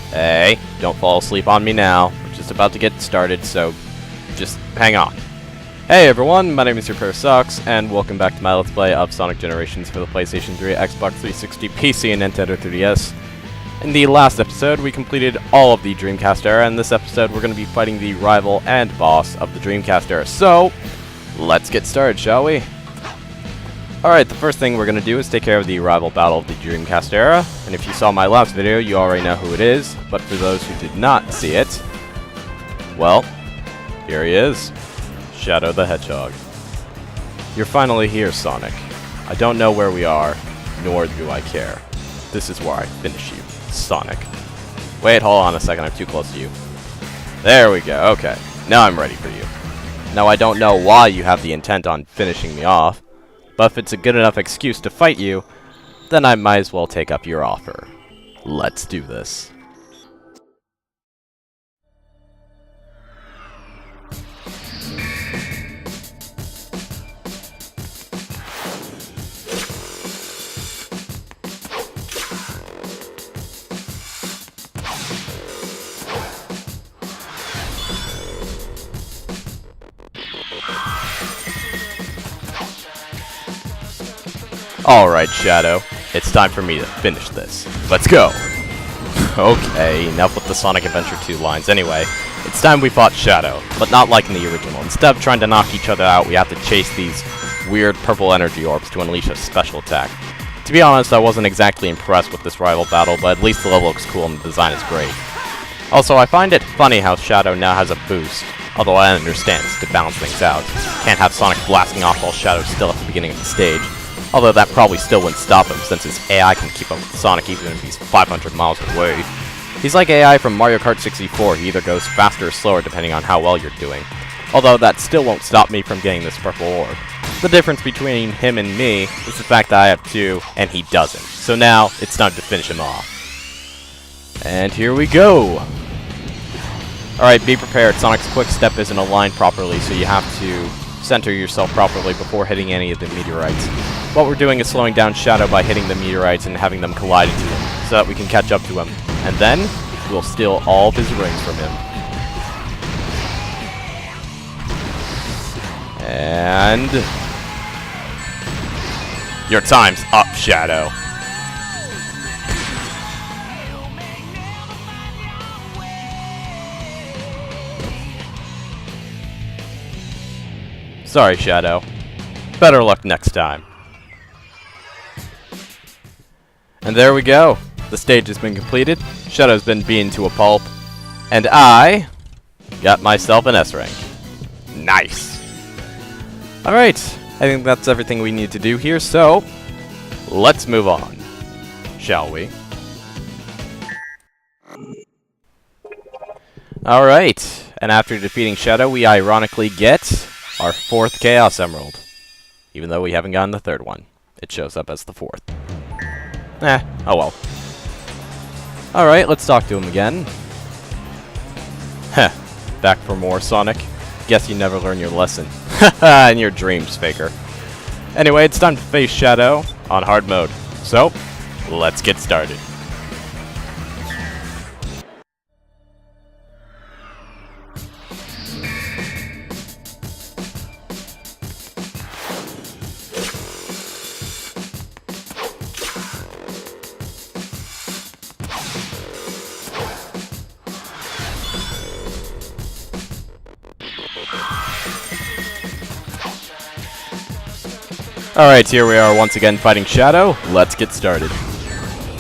Hey, don't fall asleep on me now. We're just about to get started, so just hang on. Hey everyone, my name is Your Pair of Socks, and welcome back to my Let's Play of Sonic Generations for the PlayStation 3, Xbox 360, PC, and Nintendo 3DS. In the last episode, we completed all of the Dreamcast era, and this episode we're going to be fighting the rival and boss of the Dreamcast era. So, let's get started, shall we? Alright, the first thing we're going to do is take care of the rival battle of the Dreamcast era, and if you saw my last video, you already know who it is, but for those who did not see it, well, here he is, Shadow the Hedgehog. You're finally here, Sonic. I don't know where we are, nor do I care. This is where I finish you, Sonic. Wait, hold on a second, I'm too close to you. There we go, okay. Now I'm ready for you. Now I don't know why you have the intent on finishing me off, but if it's a good enough excuse to fight you, then I might as well take up your offer. Let's do this. Alright, Shadow. It's time for me to finish this. Let's go! Okay, enough with the Sonic Adventure 2 lines. Anyway, it's time we fought Shadow, but not like in the original. Instead of trying to knock each other out, we have to chase these weird purple energy orbs to unleash a special attack. To be honest, I wasn't exactly impressed with this rival battle, but at least the level looks cool and the design is great. Also, I find it funny how Shadow now has a boost, although I understand it's to balance things out. Can't have Sonic blasting off while Shadow's still at the beginning of the stage. Although that probably still wouldn't stop him, since his AI can keep up with Sonic even if he's 500 miles away. He's like AI from Mario Kart 64, he either goes faster or slower depending on how well you're doing. Although that still won't stop me from getting this purple orb. The difference between him and me is the fact that I have two, and he doesn't. So now, it's time to finish him off. And here we go! Alright, be prepared, Sonic's quick step isn't aligned properly, so you have to center yourself properly before hitting any of the meteorites. What we're doing is slowing down Shadow by hitting the meteorites and having them collide into him, so that we can catch up to him. And then, we'll steal all of his rings from him. And your time's up, Shadow. Sorry, Shadow. Better luck next time. And there we go. The stage has been completed, Shadow's been beaten to a pulp, and I got myself an S rank. Nice. Alright, I think that's everything we need to do here, so let's move on, shall we? Alright, and after defeating Shadow, we ironically get our 4th Chaos Emerald. Even though we haven't gotten the 3rd one. It shows up as the 4th. Oh well. Alright, let's talk to him again. Heh, back for more, Sonic. Guess you never learn your lesson. Haha, in your dreams, faker. Anyway, it's time to face Shadow on hard mode. So, let's get started. Alright, here we are once again fighting Shadow. Let's get started.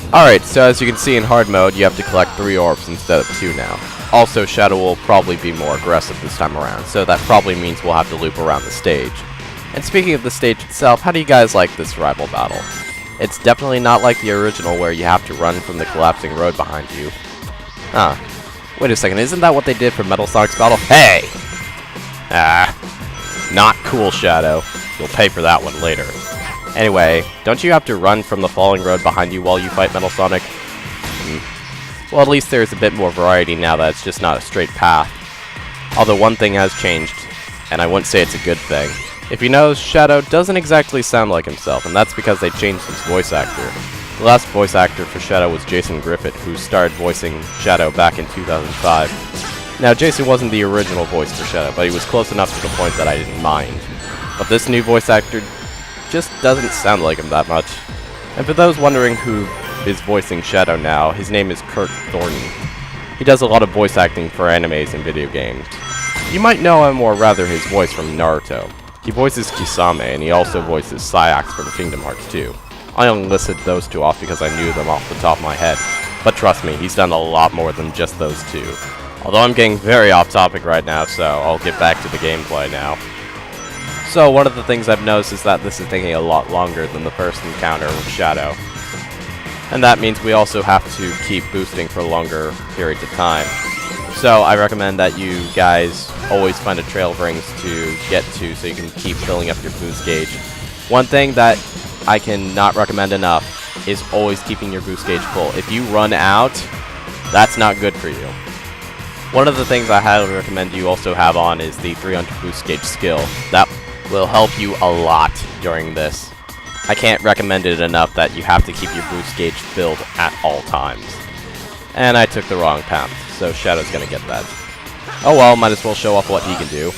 Alright, so as you can see in hard mode, you have to collect 3 orbs instead of 2 now. Also, Shadow will probably be more aggressive this time around, so that probably means we'll have to loop around the stage. And speaking of the stage itself, how do you guys like this rival battle? It's definitely not like the original where you have to run from the collapsing road behind you. Wait a second, isn't that what they did for Metal Sonic's battle? Hey! Not cool, Shadow. You'll pay for that one later. Anyway, don't you have to run from the falling road behind you while you fight Metal Sonic? Well, at least there's a bit more variety now that it's just not a straight path. Although one thing has changed, and I wouldn't say it's a good thing. If you notice, Shadow doesn't exactly sound like himself, and that's because they changed his voice actor. The last voice actor for Shadow was Jason Griffith, who started voicing Shadow back in 2005. Now, Jason wasn't the original voice for Shadow, but he was close enough to the point that I didn't mind. But this new voice actor just doesn't sound like him that much. And for those wondering who is voicing Shadow now, his name is Kurt Thornton. He does a lot of voice acting for animes and video games. You might know him, or rather his voice, from Naruto. He voices Kisame, and he also voices Sayax from Kingdom Hearts 2. I only listed those two off because I knew them off the top of my head. But trust me, he's done a lot more than just those two. Although I'm getting very off topic right now, so I'll get back to the gameplay now. So one of the things I've noticed is that this is taking a lot longer than the first encounter with Shadow. And that means we also have to keep boosting for longer periods of time. So I recommend that you guys always find a trail of rings to get to so you can keep filling up your boost gauge. One thing that I cannot recommend enough is always keeping your boost gauge full. If you run out, that's not good for you. One of the things I highly recommend you also have on is the 300 boost gauge skill. That will help you a lot during this. I can't recommend it enough that you have to keep your boost gauge filled at all times. And I took the wrong path, so Shadow's gonna get that. Oh well, might as well show off what he can do.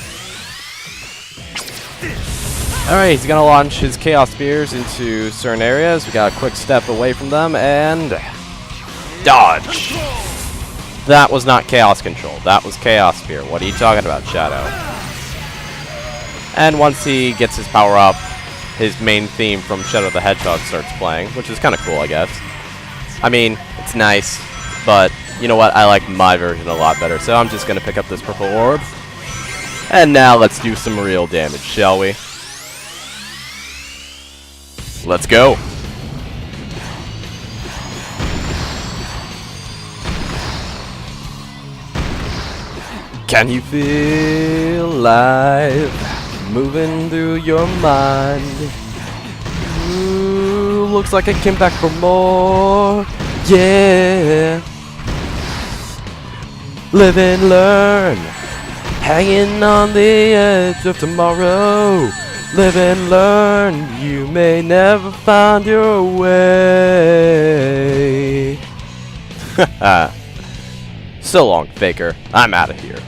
Alright, he's gonna launch his Chaos Spears into certain areas. We got a quick step away from them, and... dodge! That was not Chaos Control, that was Chaos Spear. What are you talking about, Shadow? And once he gets his power up, his main theme from Shadow the Hedgehog starts playing, which is kind of cool, I guess. I mean, it's nice, but you know what? I like my version a lot better, so I'm just going to pick up this purple orb. And now let's do some real damage, shall we? Let's go! Can you feel life moving through your mind? Ooh, looks like I came back for more. Yeah. Live and learn. Hanging on the edge of tomorrow. Live and learn. You may never find your way. So long, Faker. I'm out of here.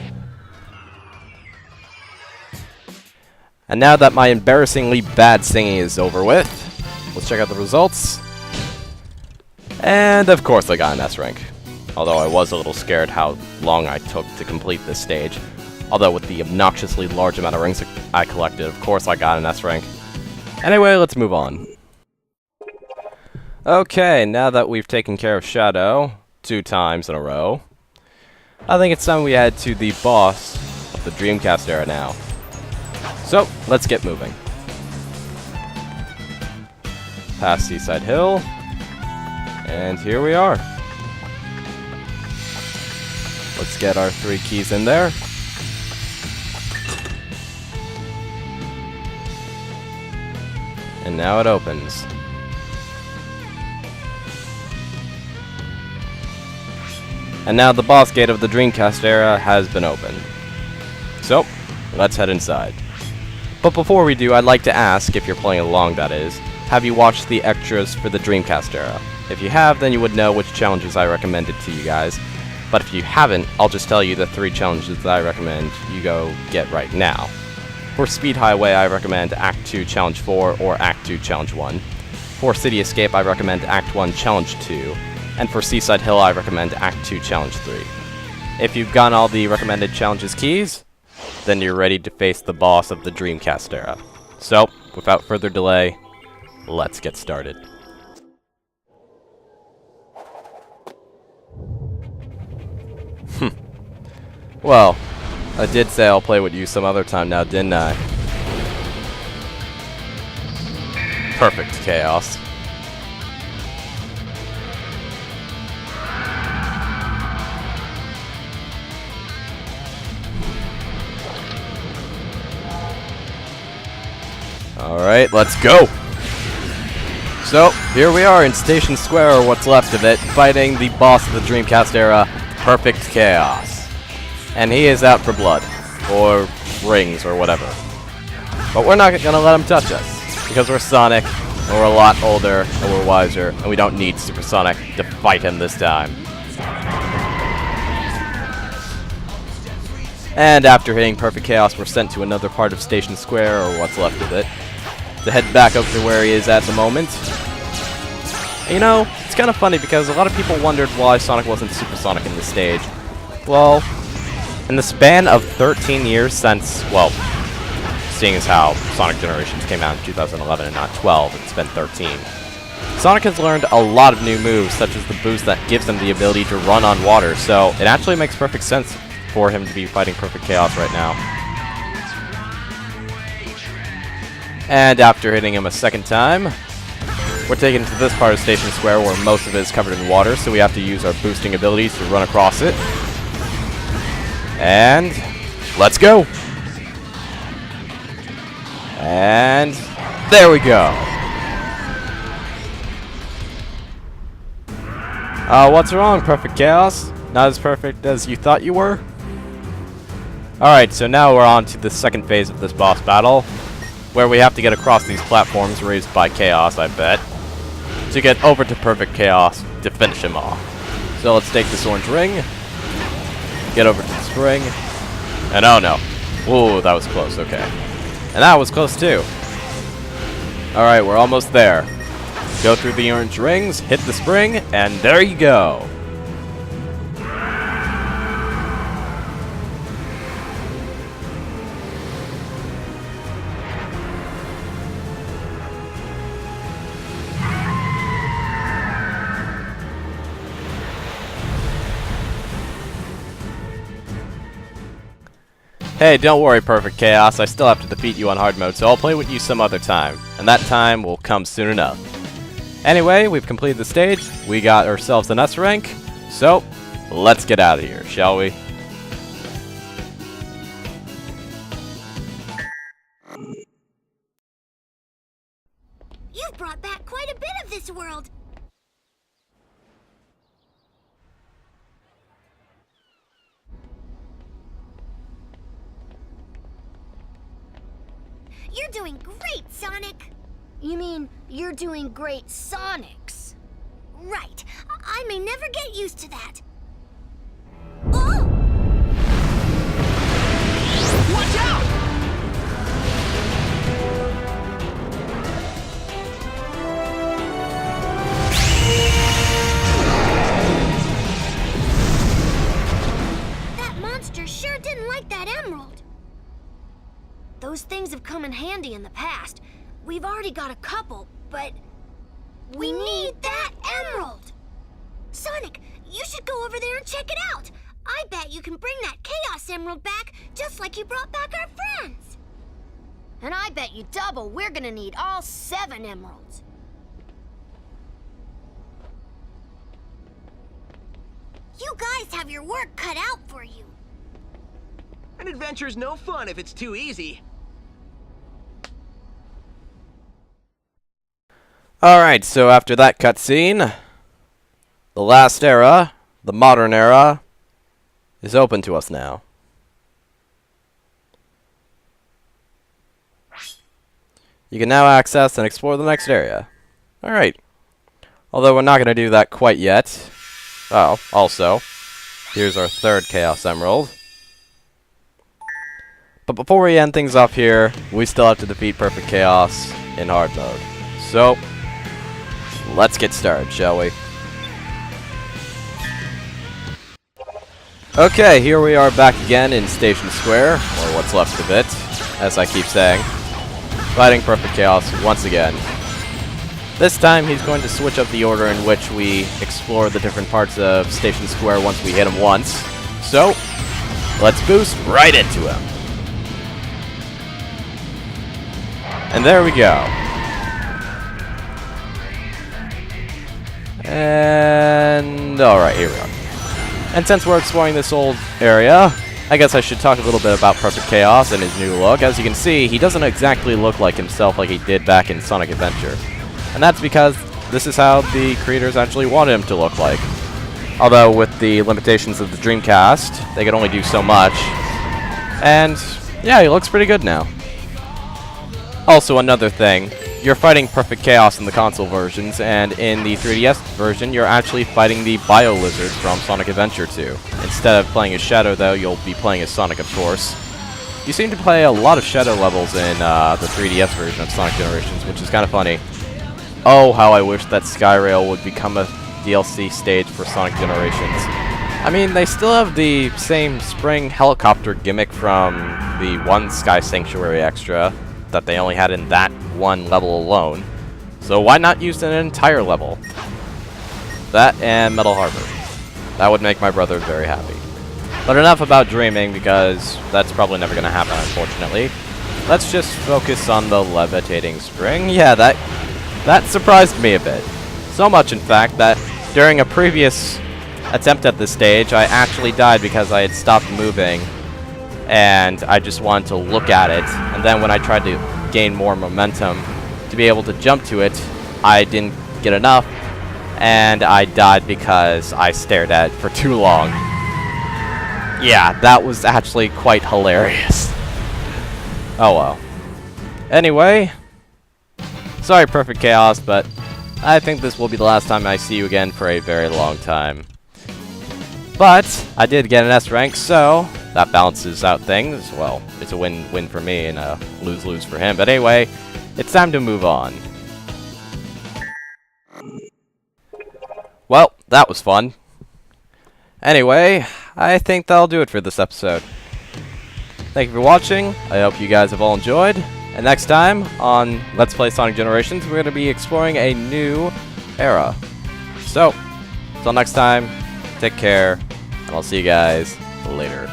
And now that my embarrassingly bad singing is over with, let's check out the results. And of course I got an S rank. Although I was a little scared how long I took to complete this stage. Although with the obnoxiously large amount of rings I collected, of course I got an S rank. Anyway, let's move on. Okay, now that we've taken care of Shadow 2 times in a row, I think it's time we head to the boss of the Dreamcast era now. So, let's get moving. Past Seaside Hill. And here we are. Let's get our 3 keys in there. And now it opens. And now the boss gate of the Dreamcast era has been opened. So, let's head inside. But before we do, I'd like to ask, if you're playing along that is, have you watched the extras for the Dreamcast era? If you have, then you would know which challenges I recommended to you guys. But if you haven't, I'll just tell you the 3 challenges that I recommend you go get right now. For Speed Highway, I recommend Act 2 Challenge 4 or Act 2 Challenge 1. For City Escape, I recommend Act 1 Challenge 2. And for Seaside Hill, I recommend Act 2 Challenge 3. If you've gotten all the recommended challenges keys, then you're ready to face the boss of the Dreamcast era. So, without further delay, let's get started. Well, I did say I'll play with you some other time now, didn't I? Perfect chaos. Alright, let's go! So, here we are in Station Square, or what's left of it, fighting the boss of the Dreamcast era, Perfect Chaos. And he is out for blood, or rings, or whatever. But we're not gonna let him touch us, because we're Sonic, and we're a lot older, and we're wiser, and we don't need Super Sonic to fight him this time. And after hitting Perfect Chaos, we're sent to another part of Station Square, or what's left of it, to head back over to where he is at the moment. And you know, it's kind of funny because a lot of people wondered why Sonic wasn't Super Sonic in this stage. Well, in the span of 13 years since, well, seeing as how Sonic Generations came out in 2011 and not 12, it's been 13. Sonic has learned a lot of new moves, such as the boost that gives him the ability to run on water, so it actually makes perfect sense for him to be fighting Perfect Chaos right now. And after hitting him a second time, we're taken to this part of Station Square where most of it is covered in water, so we have to use our boosting abilities to run across it. And let's go! And there we go! What's wrong, Perfect Chaos? Not as perfect as you thought you were? Alright, so now we're on to the second phase of this boss battle, where we have to get across these platforms raised by Chaos, I bet, to get over to Perfect Chaos to finish him off. So let's take this orange ring, get over to the spring, and oh no. Ooh, that was close, okay. And that was close too. Alright, we're almost there. Go through the orange rings, hit the spring, and there you go. Hey, don't worry, Perfect Chaos, I still have to defeat you on hard mode, so I'll play with you some other time. And that time will come soon enough. Anyway, we've completed the stage, we got ourselves an S rank, so let's get out of here, shall we? You've brought back quite a bit of this world. You're doing great, Sonic! You mean, you're doing great, Sonics? Right. I may never get used to that. Oh! Watch out! That monster sure didn't like that emerald. Those things have come in handy in the past. We've already got a couple, but we need that emerald! Sonic, you should go over there and check it out! I bet you can bring that Chaos Emerald back just like you brought back our friends! And I bet you double we're gonna need all 7 emeralds. You guys have your work cut out for you. An adventure's no fun if it's too easy. Alright, so after that cutscene, the last era, the modern era, is open to us now. You can now access and explore the next area. Alright. Although we're not going to do that quite yet. Oh, also, here's our third Chaos Emerald. But before we end things off here, we still have to defeat Perfect Chaos in hard mode. So, let's get started, shall we? Okay, here we are back again in Station Square, or what's left of it, as I keep saying. Fighting Perfect Chaos once again. This time he's going to switch up the order in which we explore the different parts of Station Square once we hit him once. So, let's boost right into him. And there we go. And alright, here we are. And since we're exploring this old area, I guess I should talk a little bit about Perfect Chaos and his new look. As you can see, he doesn't exactly look like himself like he did back in Sonic Adventure. And that's because this is how the creators actually wanted him to look like. Although with the limitations of the Dreamcast, they could only do so much. And yeah, he looks pretty good now. Also, another thing, you're fighting Perfect Chaos in the console versions, and in the 3DS version, you're actually fighting the Bio Lizard from Sonic Adventure 2. Instead of playing as Shadow, though, you'll be playing as Sonic, of course. You seem to play a lot of Shadow levels in the 3DS version of Sonic Generations, which is kind of funny. Oh, how I wish that Skyrail would become a DLC stage for Sonic Generations. I mean, they still have the same spring helicopter gimmick from the one Sky Sanctuary extra that they only had in that one level alone. So why not use an entire level? That and Metal Harbor. That would make my brother very happy. But enough about dreaming, because that's probably never going to happen, unfortunately. Let's just focus on the levitating spring. Yeah, that surprised me a bit. So much, in fact, that during a previous attempt at this stage, I actually died because I had stopped moving, and I just wanted to look at it. And then when I tried to gain more momentum to be able to jump to it, I didn't get enough, and I died because I stared at it for too long. Yeah, that was actually quite hilarious. Oh well. Anyway, sorry Perfect Chaos, but I think this will be the last time I see you again for a very long time. But I did get an S rank, so that balances out things. Well, it's a win-win for me and a lose-lose for him. But anyway, it's time to move on. Well, that was fun. Anyway, I think that'll do it for this episode. Thank you for watching. I hope you guys have all enjoyed. And next time on Let's Play Sonic Generations, we're going to be exploring a new era. So, until next time, take care, and I'll see you guys later.